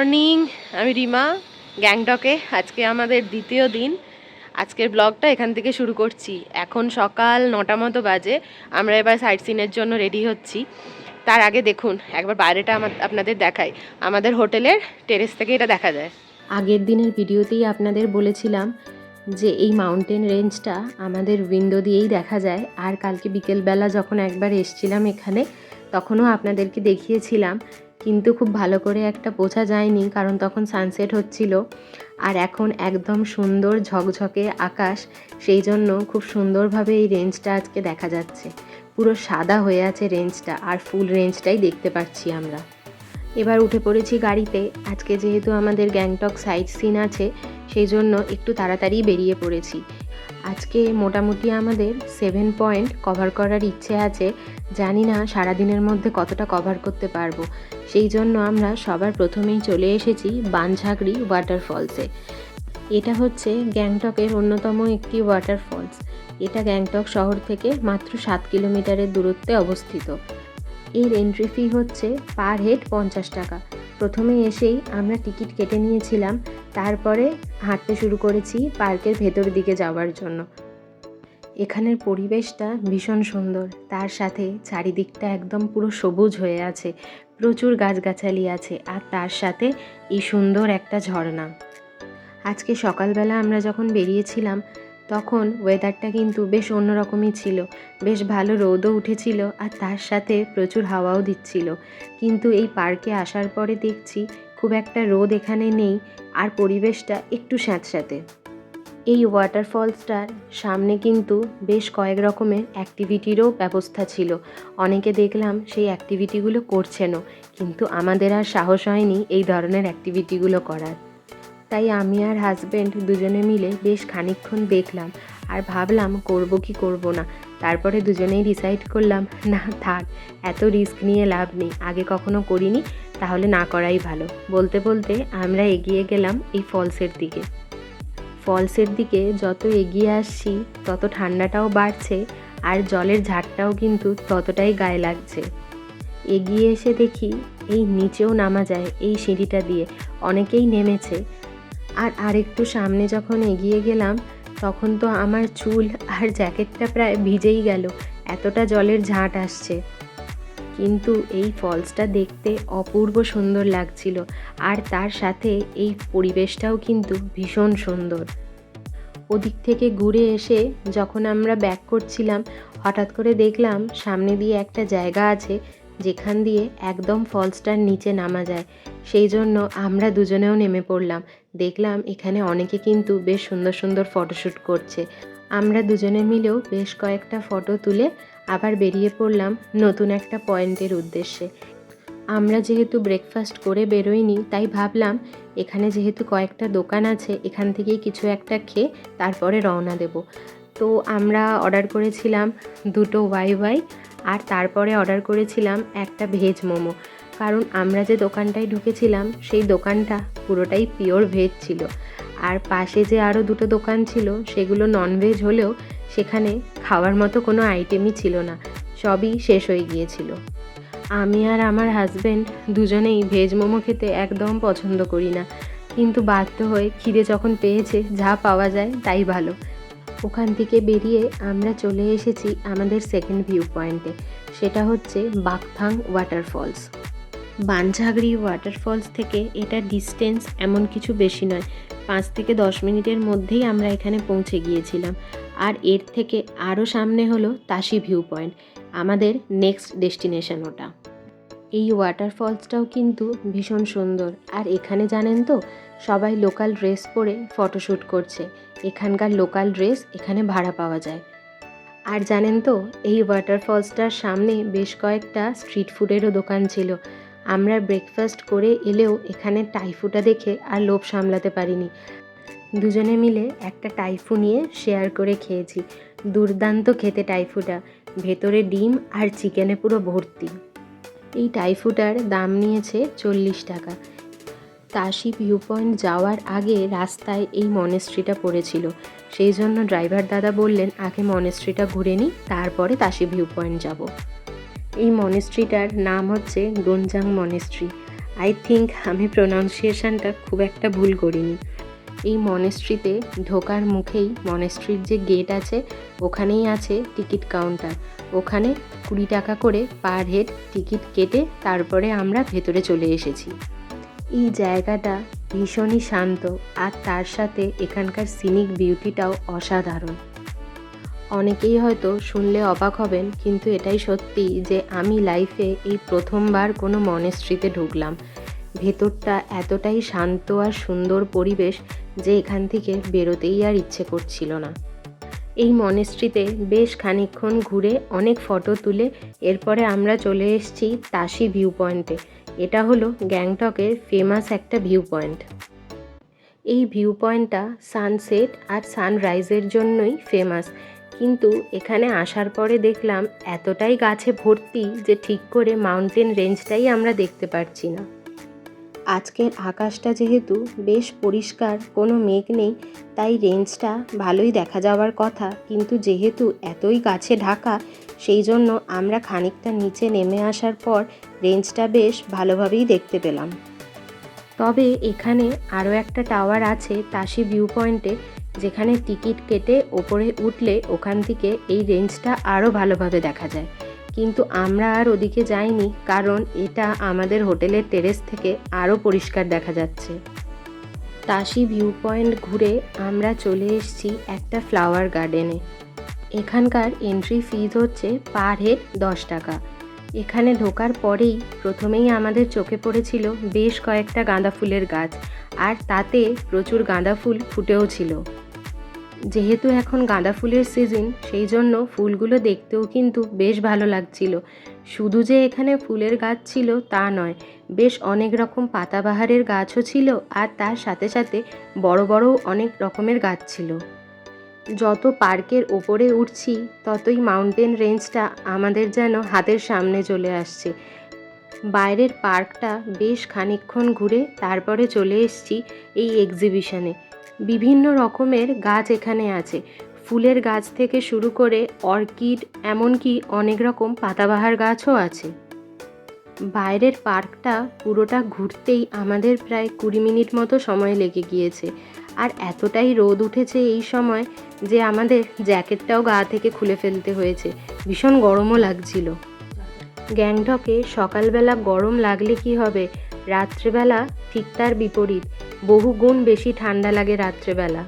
Morning, আমি রিমা। গ্যাংটকে আজকে আমাদের দ্বিতীয় দিন। আজকের ব্লগটা এখান থেকে শুরু করছি। এখন সকাল 9টা মতো বাজে। আমরা এবার সাইট সিনের জন্য রেডি হচ্ছি। তার আগে দেখুন একবার বাইরেটা আপনাদের দেখাই। আমাদের হোটেলের টেরেস থেকে এটা দেখা যায়। আগের দিনের ভিডিওতেই আপনাদের বলেছিলাম যে এই মাউন্টেন রেঞ্জটা আমাদের উইন্ডো দিয়েই দেখা যায়। আর কালকে বিকেলবেলা যখন একবার এসছিলাম এখানে, তখনও আপনাদেরকে দেখিয়েছিলাম, কিন্তু খুব ভালো করে একটা বোঝা যায়নি কারণ তখন সানসেট হচ্ছিল। আর এখন একদম সুন্দর ঝকঝকে আকাশ, সেই জন্য খুব সুন্দরভাবে এই রেঞ্জটা আজকে দেখা যাচ্ছে। পুরো সাদা হয়ে আছে রেঞ্জটা, আর ফুল রেঞ্জটাই দেখতে পাচ্ছি আমরা। এবার উঠে পড়েছি গাড়িতে। আজকে যেহেতু আমাদের গ্যাংটক সাইট সিন আছে, সেই জন্য একটু তাড়াতাড়ি বেরিয়ে পড়েছি। আজকে মোটামুটি আমাদের 7 পয়েন্ট কভার করার ইচ্ছে আছে। জানি না সারাদিনের মধ্যে কতটা কভার করতে পারবো। সেই জন্য আমরা সবার প্রথমেই চলে এসেছি বানঝাগড়ি ওয়াটারফলসে। এটা হচ্ছে গ্যাংটকের অন্যতম একটি ওয়াটারফলস। এটা গ্যাংটক শহর থেকে মাত্র 7 কিলোমিটারের দূরত্বে অবস্থিত। এর এন্ট্রি ফি হচ্ছে পার হেড 50 টাকা। প্রথমে এসেই আমরা টিকিট কেটে নিয়েছিলাম, তারপরে হাঁটতে শুরু করেছি পার্কের ভেতর দিকে যাওয়ার জন্য। এখানের পরিবেশটা ভীষণ সুন্দর, তার সাথে চারিদিকটা একদম পুরো সবুজ হয়ে আছে, প্রচুর গাছগাছালি আছে, আর তার সাথে এই সুন্দর একটা ঝর্ণা। আজকে সকালবেলা আমরা যখন বেরিয়েছিলাম তখন ওয়েদারটা কিন্তু বেশ অন্যরকমই ছিল। বেশ ভালো রোদও উঠেছিল, আর তার সাথে প্রচুর হাওয়াও দিচ্ছিল। কিন্তু এই পার্কে আসার পরে দেখছি খুব একটা রোদ এখানে নেই, আর পরিবেশটা একটু স্যাঁতস্যাঁতে। এই ওয়াটারফলসটার সামনে কিন্তু বেশ কয়েক রকমের অ্যাক্টিভিটিরও ব্যবস্থা ছিল। অনেকে দেখলাম সেই অ্যাক্টিভিটিগুলো করছেনও, কিন্তু আমাদের আর সাহস হয়নি এই ধরনের অ্যাক্টিভিটিগুলো করার। তাই আমি আর হাজব্যান্ড দুজনে মিলে বেশ খানিকক্ষণ দেখলাম, আর ভাবলাম করব কি করব না। তারপরে দুজনেই ডিসাইড করলাম, না থাক, এত রিস্ক নিয়ে লাভ নেই, আগে কখনো করিনি, তাহলে না করাই ভালো। বলতে বলতে আমরা এগিয়ে গেলাম এই ফলসের দিকে। ফলসের দিকে যত এগিয়ে আসছি তত ঠান্ডাটাও বাড়ছে, আর জলের ঝাড়টাও কিন্তু ততটাই গায়ে লাগছে। এগিয়ে এসে দেখি এই নিচেও নামা যায় এই সিঁড়িটা দিয়ে। অনেকেই নেমেছে। আর আরেকটু সামনে যখন এগিয়ে গেলাম তখন তো আমার চুল আর জ্যাকেটটা প্রায় ভিজেই গেল, এতটা জলের ঝাঁট আসছে। কিন্তু এই ফলসটা দেখতে অপূর্ব সুন্দর লাগছিল, আর তার সাথে এই পরিবেশটাও কিন্তু ভীষণ সুন্দর। ওদিক থেকে ঘুরে এসে যখন আমরা ব্যাক করছিলাম, হঠাৎ করে দেখলাম সামনে দিয়ে একটা জায়গা আছে যেখান দিয়ে একদম ফলসটার নিচে নামা যায়। সেই জন্য আমরা দুজনেও নেমে পড়লাম। দেখলাম এখানে অনেকে কিন্তু বেশ সুন্দর সুন্দর ফটোশ্যুট করছে। আমরা দুজনে মিলেও বেশ কয়েকটা ফটো তুলে আবার বেরিয়ে পড়লাম নতুন একটা পয়েন্টের উদ্দেশ্যে। আমরা যেহেতু ব্রেকফাস্ট করে বেরোইনি, তাই ভাবলাম এখানে যেহেতু কয়েকটা দোকান আছে, এখান থেকেই কিছু একটা খেয়ে তারপরে রওনা দেব। তো আমরা অর্ডার করেছিলাম 2টো ওয়াই, আর তারপরে অর্ডার করেছিলাম একটা ভেজ মোমো। কারণ আমরা যে দোকানটায় ঢুকেছিলাম সেই দোকানটা পুরোটাই পিওর ভেজ ছিল। আর পাশে যে আরও 2টো দোকান ছিল সেগুলো ননভেজ হলেও সেখানে খাওয়ার মতো কোনো আইটেমই ছিল না, সবই শেষ হয়ে গিয়েছিল। আমি আর আমার হাজব্যান্ড দুজনেই ভেজ মোমো খেতে একদম পছন্দ করি না, কিন্তু বাধ্য হয়ে খিদে যখন পেয়েছে যা পাওয়া যায় তাই ভালো। ওখান থেকে বেরিয়ে আমরা চলে এসেছি আমাদের সেকেন্ড ভিউ পয়েন্টে। সেটা হচ্ছে বাকথাং ওয়াটারফলস। বানঝাগড়ি ওয়াটারফলস থেকে এটা ডিস্টেন্স এমন কিছু বেশি নয়, 5 থেকে 10 মিনিটের মধ্যেই আমরা এখানে পৌঁছে গিয়েছিলাম। আর এর থেকে আরও সামনে হলো তাসি ভিউ পয়েন্ট, আমাদের নেক্সট ডেস্টিনেশন ওটা। এই ওয়াটারফলসটাও কিন্তু ভীষণ সুন্দর। আর এখানে জানেন তো, সবাই লোকাল ড্রেস পরে ফটোশ্যুট করছে। এখানকার লোকাল ড্রেস এখানে ভাড়া পাওয়া যায়। আর জানেন তো, এই ওয়াটারফলসটার সামনে বেশ কয়েকটা স্ট্রিট ফুডেরও দোকান ছিল। আমরা ব্রেকফাস্ট করে এলেও এখানে টাইফুটা দেখে আর লোভ সামলাতে পারিনি। দুজনে মিলে একটা টাইফু নিয়ে শেয়ার করে খেয়েছি। দুর্দান্ত খেতে টাইফুটা, ভেতরে ডিম আর চিকেনে পুরো ভর্তি। এই টাইফুটার দাম নিয়েছে 40 টাকা। তাসি ভিউ পয়েন্ট যাওয়ার আগে রাস্তায় এই মনেস্ট্রিটা পড়েছিল, সেই জন্য ড্রাইভার দাদা বললেন আগে মনেস্ট্রিটা ঘুরে নিই, তারপরে তাসি ভিউ পয়েন্ট যাব। এই মনেস্ট্রিটার নাম হচ্ছে গঞ্জাং মনেস্ট্রি। আই থিঙ্ক আমি প্রোনাউন্সিয়েশনটা খুব একটা ভুল করিনি। এই মনেস্ট্রিতে ঢোকার মুখেই মনেস্ট্রির যে গেট আছে ওখানেই আছে টিকিট কাউন্টার। ওখানে 20 টাকা করে পার হেড টিকিট কেটে তারপরে আমরা ভেতরে চলে এসেছি। এই জায়গাটা ভীষণই শান্ত, আর তার সাথে এখানকার সিনিক বিউটিটাও অসাধারণ। অনেকেই হয়তো শুনলে অবাক হবেন, কিন্তু এটাই সত্যি যে আমি লাইফে এই প্রথমবার কোনো মনেস্ট্রিতে ঢুকলাম। ভেতরটা এতটাই শান্ত আর সুন্দর পরিবেশ যে এখান থেকে বেরোতেই আর ইচ্ছে করছিল না। এই মনেস্ট্রিতে বেশ খানিকক্ষণ ঘুরে অনেক ফটো তুলে এরপরে আমরা চলে এসেছি তাশি ভিউ পয়েন্টে। এটা হলো গ্যাংটকের ফেমাস একটা ভিউ পয়েন্ট। এই ভিউ পয়েন্টটা সানসেট আর সানরাইজের জন্যই ফেমাস, কিন্তু এখানে আসার পরে দেখলাম এতটাই গাছে ভর্তি যে ঠিক করে মাউন্টেন রেঞ্জটাই আমরা দেখতে পারছি না। আজকের আকাশটা যেহেতু বেশ পরিষ্কার, কোনো মেঘ নেই, তাই রেঞ্জটা ভালোই দেখা যাওয়ার কথা, কিন্তু যেহেতু এতই গাছে ঢাকা সেই জন্য আমরা খানিকটা নিচে নেমে আসার পর রেঞ্জটা বেশ ভালোভাবেই দেখতে পেলাম। তবে এখানে আরও একটা টাওয়ার আছে তাশি ভিউ পয়েন্টে, যেখানে টিকিট কেটে ওপরে উঠলে ওখান থেকে এই রেঞ্জটা আরও ভালোভাবে দেখা যায়, কিন্তু আমরা আর ওদিকে যাইনি কারণ এটা আমাদের হোটেলের টেরেস থেকে আরও পরিষ্কার দেখা যাচ্ছে। তাশি ভিউ পয়েন্ট ঘুরে আমরা চলে এসেছি একটা ফ্লাওয়ার গার্ডেনে। এখানকার এন্ট্রি ফিজ হচ্ছে পার হেড 10 টাকা। এখানে ঢোকার পরেই প্রথমেই আমাদের চোখে পড়েছিল বেশ কয়েকটা গাঁদা ফুলের গাছ, আর তাতে প্রচুর গাঁদা ফুল ফুটেও ছিল। যেহেতু এখন গাঁদা ফুলের সিজন, সেই জন্য ফুলগুলো দেখতেও কিন্তু বেশ ভালো লাগছিল। শুধু যে এখানে ফুলের গাছ ছিল তা নয়, বেশ অনেক রকম পাতাবাহারের গাছও ছিল, আর তার সাথে সাথে বড় বড় অনেক রকমের গাছ ছিল। যত পার্কের ওপরে উঠছি ততই মাউন্টেন রেঞ্জটা আমাদের যেন হাতের সামনে চলে আসছে। বাইরের পার্কটা বেশ খানিকক্ষণ ঘুরে তারপরে চলে এসেছি এই এক্সিবিশনে। বিভিন্ন রকমের গাছ এখানে আছে, ফুলের গাছ থেকে শুরু করে অর্কিড, এমনকি অনেক রকম পাতাবাহার গাছও আছে। বাইরের পার্কটা পুরোটা ঘুরতেই আমাদের প্রায় 20 মিনিট মতো সময় লেগে গিয়েছে, আর এতটাই রোদ উঠেছে এই সময় যে আমাদের জ্যাকেটটাও গা থেকে খুলে ফেলতে হয়েছে, ভীষণ গরমও লাগছিল। গ্যাংটকে সকালবেলা গরম লাগলে কি হবে, রাত্রেবেলা ঠিক তার বিপরীত, বহু গুণ বেশি ঠান্ডা লাগে রাত্রেবেলা।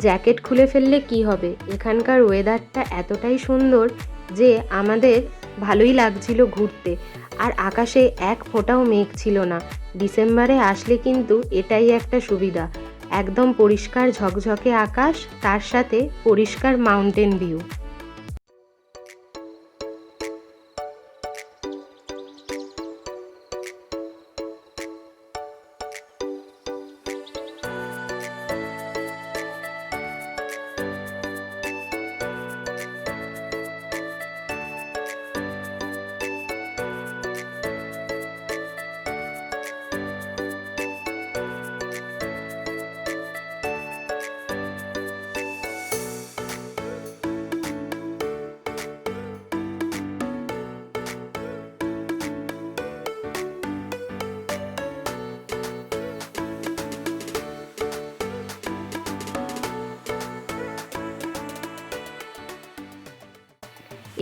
জ্যাকেট খুলে ফেললে কি হবে, এখানকার ওয়েদারটা এতটাই সুন্দর যে আমাদের ভালোই লাগছিল ঘুরতে, আর আকাশে এক ফোঁটাও মেঘ ছিল না। ডিসেম্বরে আসলে কিন্তু এটাই একটা সুবিধা, একদম পরিষ্কার ঝকঝকে আকাশ, তার সাথে পরিষ্কার মাউন্টেন ভিউ।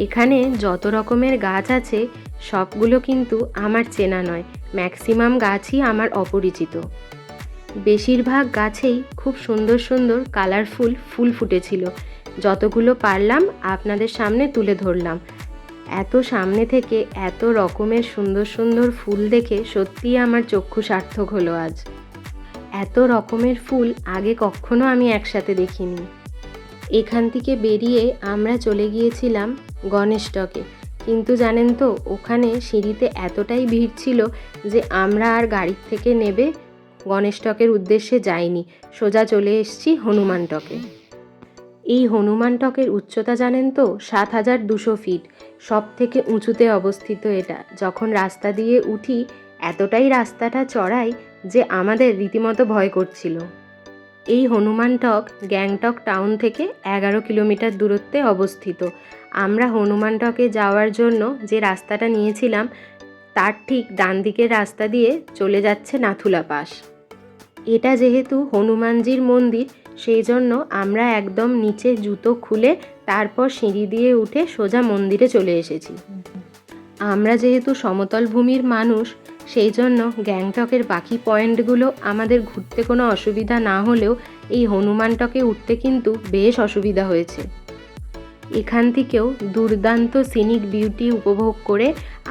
এখানে যত রকমের গাছ আছে সবগুলো কিন্তু আমার চেনা নয়, ম্যাক্সিমাম গাছই আমার অপরিচিত। বেশিরভাগ গাছেই খুব সুন্দর সুন্দর কালারফুল ফুল ফুটেছিল, যতগুলো পারলাম আপনাদের সামনে তুলে ধরলাম। এত সামনে থেকে এত রকমের সুন্দর সুন্দর ফুল দেখে সত্যিই আমার চক্ষু সার্থক হলো আজ। এত রকমের ফুল আগে কখনো আমি একসাথে দেখিনি। এখান থেকে বেরিয়ে আমরা চলে গিয়েছিলাম গণেশটকে, কিন্তু জানেন তো ওখানে সিঁড়িতে এতটাই ভিড় ছিল যে আমরা আর গাড়ির থেকে নেবে গণেশটকের উদ্দেশ্যে যাইনি, সোজা চলে এসেছি হনুমানটকে। এই হনুমানটকের উচ্চতা জানেন তো 7200 ফিট, সব থেকে উঁচুতে অবস্থিত এটা। যখন রাস্তা দিয়ে উঠি এতটাই রাস্তাটা চড়াই যে আমাদের রীতিমতো ভয় করছিল। এই হনুমানটক গ্যাংটক টাউন থেকে 11 কিলোমিটার দূরত্বে অবস্থিত। আমরা হনুমানটকে যাওয়ার জন্য যে রাস্তাটা নিয়েছিলাম তার ঠিক ডান দিকের রাস্তা দিয়ে চলে যাচ্ছে নাথুলা পাস। এটা যেহেতু হনুমানজির মন্দির, সেই জন্য আমরা একদম নিচে জুতো খুলে তারপর সিঁড়ি দিয়ে উঠে সোজা মন্দিরে চলে এসেছি। আমরা যেহেতু সমতল ভূমির মানুষ, সেই জন্য গ্যাংটকের বাকি পয়েন্টগুলো আমাদের ঘুরতে কোনো অসুবিধা না হলেও এই হনুমানটকে উঠতে কিন্তু বেশ অসুবিধা হয়েছে। এখান থেকেও দুর্দান্ত সিনিক বিউটি উপভোগ করে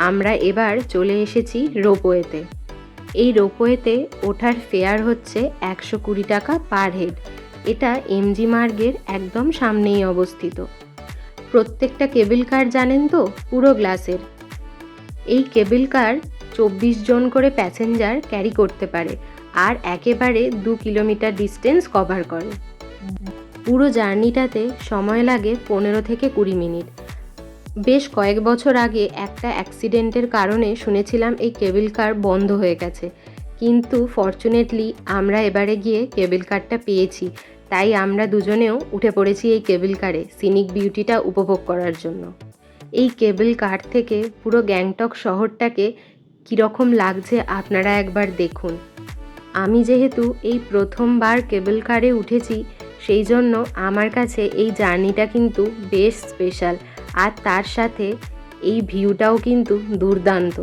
আমরা এবার চলে এসেছি রোপওয়েতে। এই রোপওয়েতে ওঠার ফেয়ার হচ্ছে 120 টাকা পার হেড। এটা এমজি মার্গের একদম সামনেই অবস্থিত। প্রত্যেকটা কেবল কার জানেন তো, পুরো গ্লাসের। এই কেবল কার 24 জন করে প্যাসেঞ্জার ক্যারি করতে পারে আর একেবারে 2 কিলোমিটার ডিস্টেন্স কভার করে। পুরো জার্নিটাতে সময় লাগে 15 থেকে 20 মিনিট। বেশ কয়েক বছর আগে একটা অ্যাক্সিডেন্টের কারণে শুনেছিলাম এই কেবল কার বন্ধ হয়ে গেছে, কিন্তু ফরচুনেটলি আমরা এবারে গিয়ে কেবল কারটা পেয়েছি, তাই আমরা দুজনেও উঠে পড়েছি এই কেবল কারে সিনিক বিউটিটা উপভোগ করার জন্য। এই কেবল কার থেকে পুরো গ্যাংটক শহরটাকে কীরকম লাগছে আপনারা একবার দেখুন। আমি যেহেতু এই প্রথমবার কেবল কারে উঠেছি, সেই জন্য আমার কাছে এই জার্নিটা কিন্তু বেশ স্পেশাল, আর তার সাথে এই ভিউটাও কিন্তু দুর্দান্ত।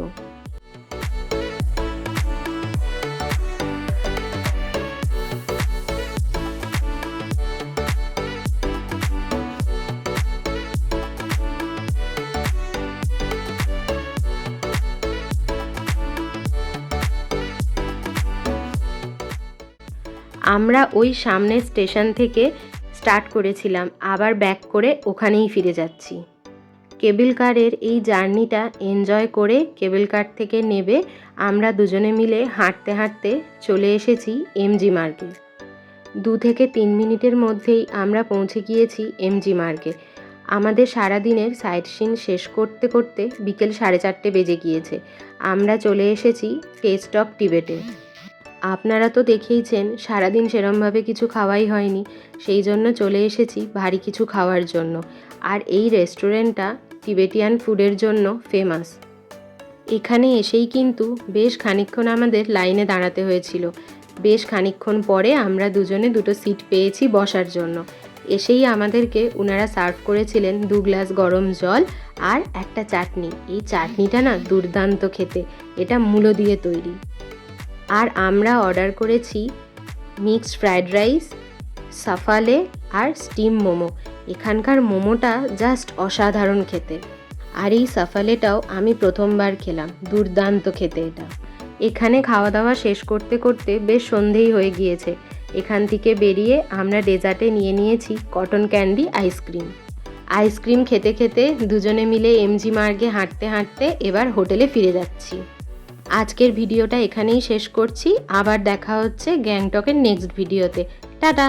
আমরা ওই সামনের স্টেশন থেকে স্টার্ট করেছিলাম, আবার ব্যাক করে ওখানেই ফিরে যাচ্ছি। কেবল কারের এই জার্নিটা এনজয় করে কেবল কার থেকে নেবে আমরা দুজনে মিলে হাঁটতে হাঁটতে চলে এসেছি এমজি মার্গে। 2 থেকে 3 মিনিটের মধ্যেই আমরা পৌঁছে গিয়েছি এমজি মার্গে। আমাদের সারাদিনের সাইট সিন শেষ করতে করতে বিকেল 4:30 বেজে গিয়েছে। আমরা চলে এসেছি টেস্ট অফ টিবেটে। আপনারা তো দেখেইছেন সারাদিন সেরমভাবে কিছু খাওয়াই হয়নি, সেই জন্য চলে এসেছি ভারী কিছু খাওয়ার জন্য। আর এই রেস্টুরেন্টটা টিবেটিয়ান ফুডের জন্য ফেমাস। এখানে এসেই কিন্তু বেশ খানিকক্ষণ আমাদের লাইনে দাঁড়াতে হয়েছিল। বেশ খানিকক্ষণ পরে আমরা দুজনে 2টো সিট পেয়েছি বসার জন্য। এসেই আমাদেরকে ওনারা সার্ভ করেছিলেন 2 গ্লাস গরম জল আর একটা চাটনি। এই চাটনিটা না দুর্দান্ত খেতে, এটা মূলো দিয়ে তৈরি। আর আমরা অর্ডার করেছি মিক্সড ফ্রায়েড রাইস, সাফালে আর স্টিম মোমো। এখানকার মোমোটা জাস্ট অসাধারণ খেতে। আর এই সাফালেটাও আমি প্রথমবার খেলাম, দুর্দান্ত খেতে এটা। এখানে খাওয়া দাওয়া শেষ করতে করতে বেশ সন্ধেই হয়ে গিয়েছে। এখান থেকে বেরিয়ে আমরা ডেজার্টে নিয়ে নিয়েছি কটন ক্যান্ডি আইসক্রিম। আইসক্রিম খেতে খেতে দুজনে মিলে এমজি মার্গে হাঁটতে হাঁটতে এবার হোটেলে ফিরে যাচ্ছি। আজকের ভিডিওটা এখানেই শেষ করছি। আবার দেখা হচ্ছে গ্যাংটকের নেক্সট ভিডিওতে। টাটা।